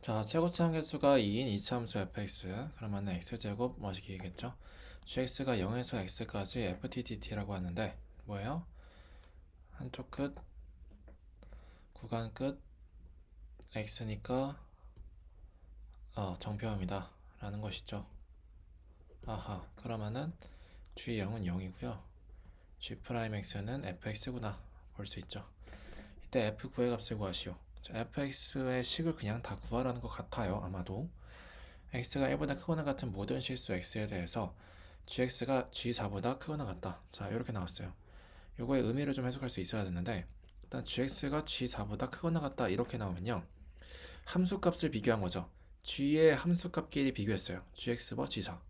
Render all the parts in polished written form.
자, 최고차항 개수가 2인 이차함수 fx. 그러면 x제곱 뭐시기겠죠? gx가 0에서 x까지 ftdt라고 하는데 뭐예요? 한쪽 끝, 구간 끝, x니까 정표합니다 라는 것이죠. 아하, 그러면은 g0은 0이고요. g'x는 fx구나 볼 수 있죠. 이때 f 구의 값을 구하시오. 자, fx의 식을 그냥 다 구하라는 것 같아요. 아마도 x가 1보다 크거나 같은 모든 실수 x에 대해서 gx가 g4보다 크거나 같다. 자, 이렇게 나왔어요. 요거의 의미를 좀 해석할 수 있어야 되는데, 일단 gx가 g4보다 크거나 같다 이렇게 나오면요, 함수값을 비교한 거죠. g의 함수값끼리 비교했어요. gx와 g4.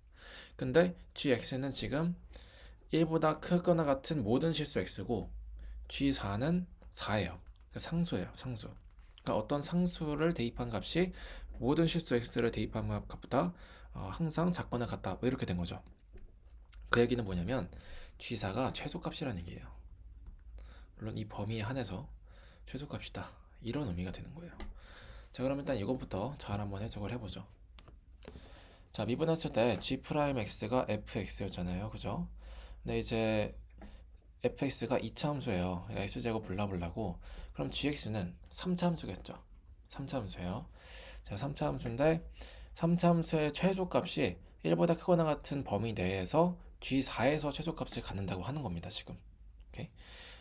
근데 gx는 지금 1보다 크거나 같은 모든 실수 x고 g4는 4예요. 그러니까 상수예요. 상수. 그러니까 어떤 상수를 대입한 값이 모든 실수 x를 대입한 값보다 항상 작거나 같다. 뭐 이렇게 된 거죠. 그 얘기는 뭐냐면 G4가 최소값이라는 얘기예요. 물론 이 범위에 한해서 최소값이다. 이런 의미가 되는 거예요. 자, 그럼 일단 이것부터 잘 한번 해석을 해보죠. 자, 미분했을 때 G'X가 fx였잖아요. 그죠? 근데 이제 fx가 2차 함수예요. x제곱 블라블라고. 그럼 gx는 3차 함수겠죠. 3차 함수예요. 자, 3차 함수인데 3차 함수의 최소값이 1보다 크거나 같은 범위 내에서 g4에서 최소값을 갖는다고 하는 겁니다. 지금. 오케이?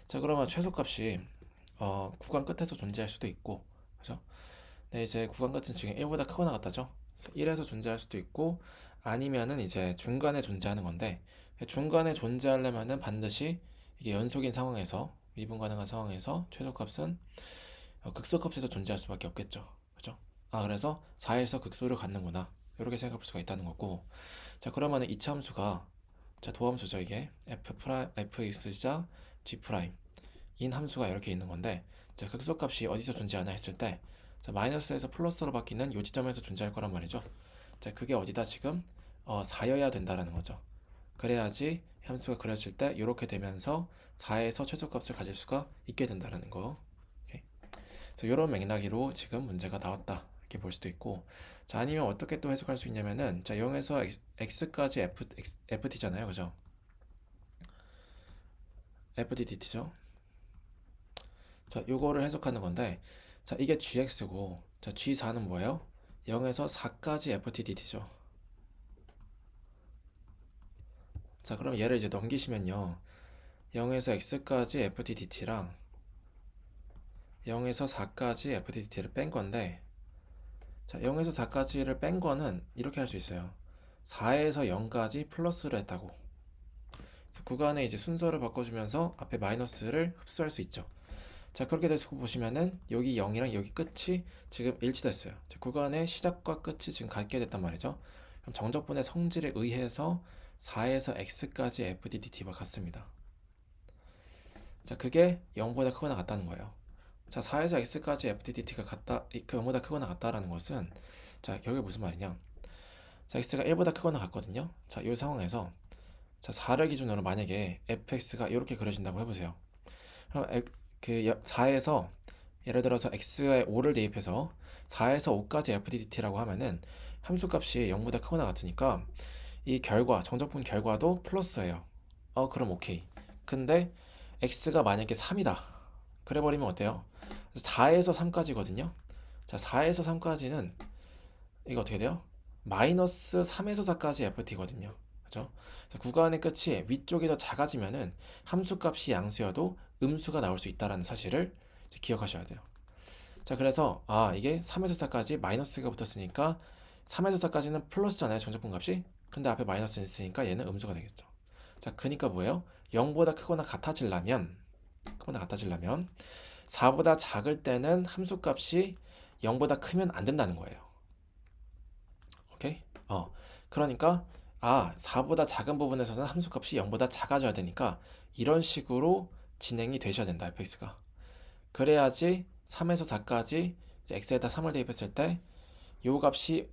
자, 그러면 최소값이 구간 끝에서 존재할 수도 있고, 그죠? 네, 이제 구간 끝은 지금 1보다 크거나 같다죠? 1에서 존재할 수도 있고, 아니면은 이제 중간에 존재하는 건데, 중간에 존재하려면은 반드시 이게 연속인 상황에서, 미분 가능한 상황에서 최소값은 극소값에서 존재할 수밖에 없겠죠. 그죠? 아, 그래서 4에서 극소를 갖는구나. 이렇게 생각할 수가 있다는 거고. 자, 그러면은 이차 함수가, 자, 도함수죠, 이게. fx자 g 프라임. 인 함수가 이렇게 있는 건데, 자, 극소값이 어디서 존재하나 했을 때, 자, 마이너스에서 플러스로 바뀌는 요 지점에서 존재할 거란 말이죠. 자, 그게 어디다 지금 4여야 된다라는 거죠. 그래야지 함수가 그려질 때 이렇게 되면서 4에서 최소값을 가질 수가 있게 된다라는 거. 오케이. 그래서 이런 맥락으로 지금 문제가 나왔다 이렇게 볼 수도 있고, 자, 아니면 어떻게 또 해석할 수 있냐면은, 자, 0에서 x까지 ft잖아요, 그죠? ftdt죠. 자, 요거를 해석하는 건데, 자, 이게 gx고, 자, g4는 뭐예요? 0에서 4까지 ftdt죠. 자, 그럼 얘를 이제 넘기시면요, 0에서 x까지 ftdt랑 0에서 4까지 ftdt를 뺀 건데, 자, 0에서 4까지를 뺀 거는 이렇게 할 수 있어요. 4에서 0까지 플러스를 했다고. 그래서 구간에 이제 순서를 바꿔주면서 앞에 마이너스를 흡수할 수 있죠. 자, 그렇게 돼서 보시면은 여기 0이랑 여기 끝이 지금 일치됐어요. 자, 구간의 시작과 끝이 지금 같게 됐단 말이죠. 그럼 정적분의 성질에 의해서 4에서 x까지 fdt와 같습니다. 자, 그게 0보다 크거나 같다는 거예요. 자, 4에서 x까지 fdt가 같다, 0보다 크거나 같다라는 것은, 자, 결국에 무슨 말이냐? 자, x가 1보다 크거나 같거든요. 자, 이 상황에서, 자, 4를 기준으로 만약에 fx가 이렇게 그려진다고 해보세요. 그럼 4에서 예를 들어서 x에 5를 대입해서 4에서 5까지 fdt라고 하면은 함수값이 0보다 크거나 같으니까 이 결과, 정적분 결과도 플러스예요. 그럼 오케이. 근데 x가 만약에 3이다. 그래 버리면 어때요? 4에서 3까지거든요. 자, 4에서 3까지는 이거 어떻게 돼요? 마이너스 3에서 4까지 ft거든요. 그죠? 구간의 끝이 위쪽이 더 작아지면은 함수값이 양수여도 음수가 나올 수 있다는 사실을 기억하셔야 돼요. 자, 그래서 이게 3에서 4까지 마이너스가 붙었으니까 3에서 4까지는 플러스잖아요, 정적분 값이. 근데 앞에 마이너스 있으니까 얘는 음수가 되겠죠. 자, 그니까 뭐예요? 0보다 크거나 같아지려면 4보다 작을 때는 함수값이 0보다 크면 안 된다는 거예요. 오케이? 그러니까 4보다 작은 부분에서는 함수값이 0보다 작아져야 되니까 이런 식으로 진행이 되셔야 된다, fx가. 그래야지 3에서 4까지 이제 x에다 3을 대입했을 때 요 값이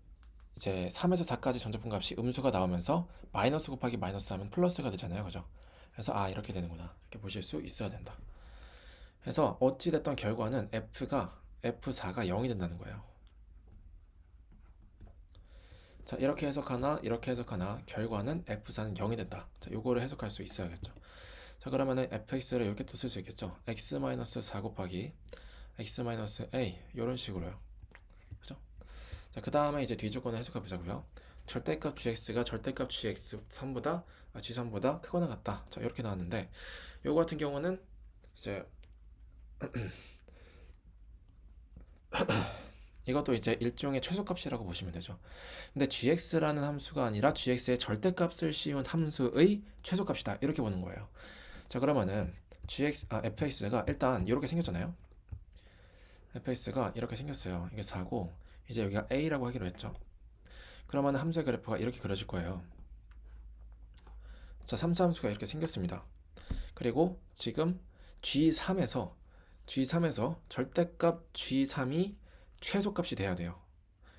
이제 3에서 4까지 정적분 값이 음수가 나오면서 마이너스 곱하기 마이너스 하면 플러스가 되잖아요. 그죠? 그래서 이렇게 되는구나. 이렇게 보실 수 있어야 된다. 그래서 어찌됐던 결과는 f가 f4가 0이 된다는 거예요. 자, 이렇게 해석하나 이렇게 해석하나 결과는 f4는 0이 된다. 자, 요거를 해석할 수 있어야겠죠. 자, 그러면은 fx를 이렇게 또 쓸 수 있겠죠. x-4 곱하기 x-a 이런 식으로요. 그죠? 자, 그 다음에 이제 뒤조건을 해석해 보자고요. 절대값 gx가 절대값 g3보다 크거나 같다. 자, 이렇게 나왔는데 요거 같은 경우는 이제 이것도 이제 일종의 최소값이라고 보시면 되죠. 근데 gx라는 함수가 아니라 gx의 절대값을 씌운 함수의 최소값이다. 이렇게 보는 거예요. 자, 그러면은 fx가 일단 이렇게 생겼잖아요. fx가 이렇게 생겼어요. 이게 4고 이제 여기가 a라고 하기로 했죠. 그러면 함수의 그래프가 이렇게 그려질 거예요. 자, 3차 함수가 이렇게 생겼습니다. 그리고 지금 G3에서 절대값 G3이 최소값이 돼야 돼요.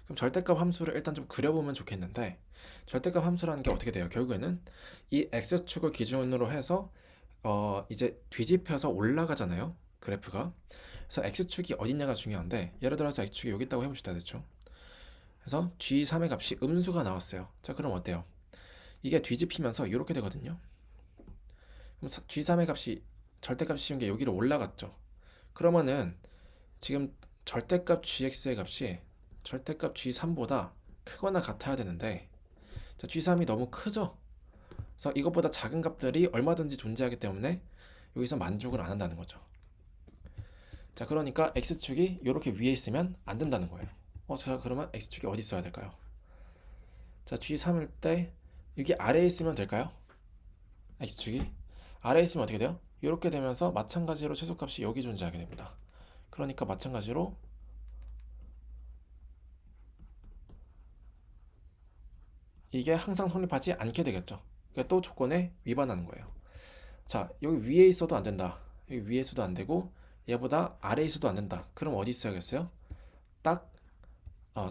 그럼 절대값 함수를 일단 좀 그려보면 좋겠는데 절대값 함수라는 게 어떻게 돼요? 결국에는 이 x축을 기준으로 해서 이제 뒤집혀서 올라가잖아요. 그래프가. 그래서 x축이 어딨냐가 중요한데 예를 들어서 x축이 여기 있다고 해봅시다. 대충. 그래서 G3의 값이 음수가 나왔어요. 자, 그럼 어때요? 이게 뒤집히면서 이렇게 되거든요. 그럼 G3의 값이 절대값 씌운 게 여기로 올라갔죠. 그러면은 지금 절대값 gx의 값이 절대값 g3보다 크거나 같아야 되는데 자, g3이 너무 크죠. 그래서 이것보다 작은 값들이 얼마든지 존재하기 때문에 여기서 만족을 안 한다는 거죠. 자, 그러니까 x축이 이렇게 위에 있으면 안 된다는 거예요. 자, 그러면 x축이 어디 있어야 될까요? 자, g3일 때 여기 아래에 있으면 될까요? x축이 아래에 있으면 어떻게 돼요? 이렇게 되면서 마찬가지로 최소값이 여기 존재하게 됩니다. 그러니까 마찬가지로 이게 항상 성립하지 않게 되겠죠. 그러니까 또 조건에 위반하는 거예요. 자, 여기 위에 있어도 안 된다. 여기 위에 있어도 안 되고 얘보다 아래에 있어도 안 된다. 그럼 어디 있어야겠어요? 딱,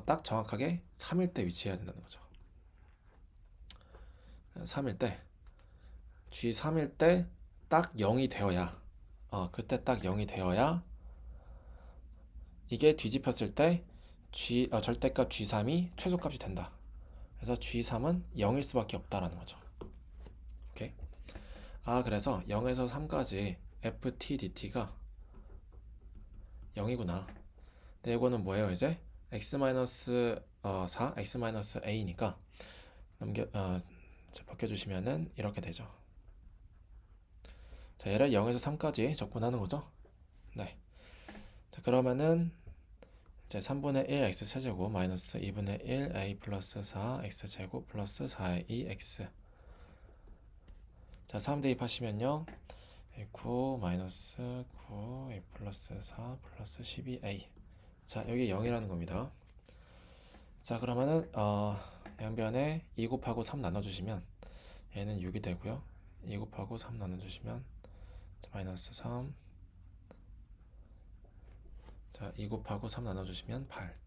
딱 정확하게 3일 때 위치해야 된다는 거죠. 3일 때 G3일 때 딱 0이 되어야 그때 딱 0이 되어야 이게 뒤집혔을 때 절대값 G3이 최소값이 된다. 그래서 G3은 0일 수밖에 없다라는 거죠. 오케이. 그래서 0에서 3까지 ftdt가 0이구나. 근데 이거는 뭐예요? 이제 x-4, x-a니까 벗겨주시면은 이렇게 되죠. 자, 얘를 0에서 3까지 적분하는 거죠. 네. 자, 그러면은 이제 3분의 1 x 세제곱 마이너스 2분의 1 a 플러스 4 x 제곱 플러스 4의 2x. 자, 3 대입하시면요 9 마이너스 9 a 플러스 4 플러스 12a. 자, 여기 0이라는 겁니다. 자, 그러면은 양변에 2 곱하고 3 나눠주시면 얘는 6이 되고요. 2 곱하고 3 나눠주시면 마이너스 3. 자, 2 곱하고 3 나눠주시면 8.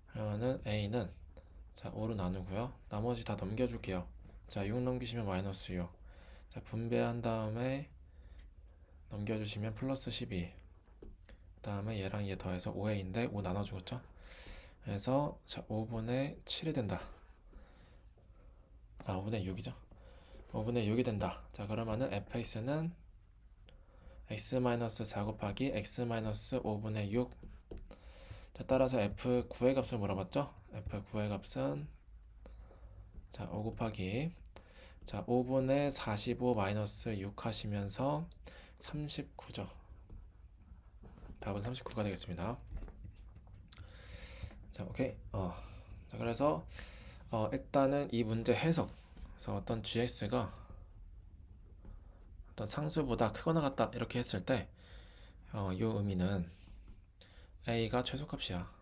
그러면은 a는 자, 5로 나누고요. 나머지 다 넘겨줄게요. 자, 6 넘기시면 마이너스 6. 자, 분배한 다음에 넘겨주시면 플러스 12. 그 다음에 얘랑 얘 더해서 5a인데 5 나눠주겠죠? 그래서 자, 5분의 7이 된다. 5분의 6이죠? 5분의 6이 된다. 자, 그러면은 fx는 x-4 곱하기 x-5분의 6. 자, 따라서 f9의 값을 물어봤죠? f9의 값은 자, 5 곱하기 자, 5분의 45 마이너스 6 하시면서 39죠. 답은 39가 되겠습니다. 자, 오케이. 자, 그래서 일단은 이 문제 해석. 그래서 어떤 gx가 어떤 상수보다 크거나 같다 이렇게 했을 때 이 의미는 a가 최소값이야.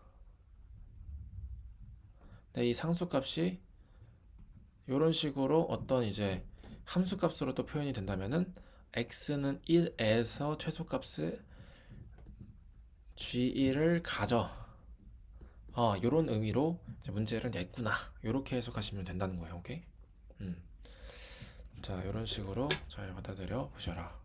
근데 이 상수값이 이런 식으로 어떤 이제 함수값으로 또 표현이 된다면은 x는 1에서 최소값을 g1을 가져. 요런 의미로 이제 문제를 냈구나. 요렇게 해석하시면 된다는 거예요. 오케이? 자, 요런 식으로 잘 받아들여 보셔라.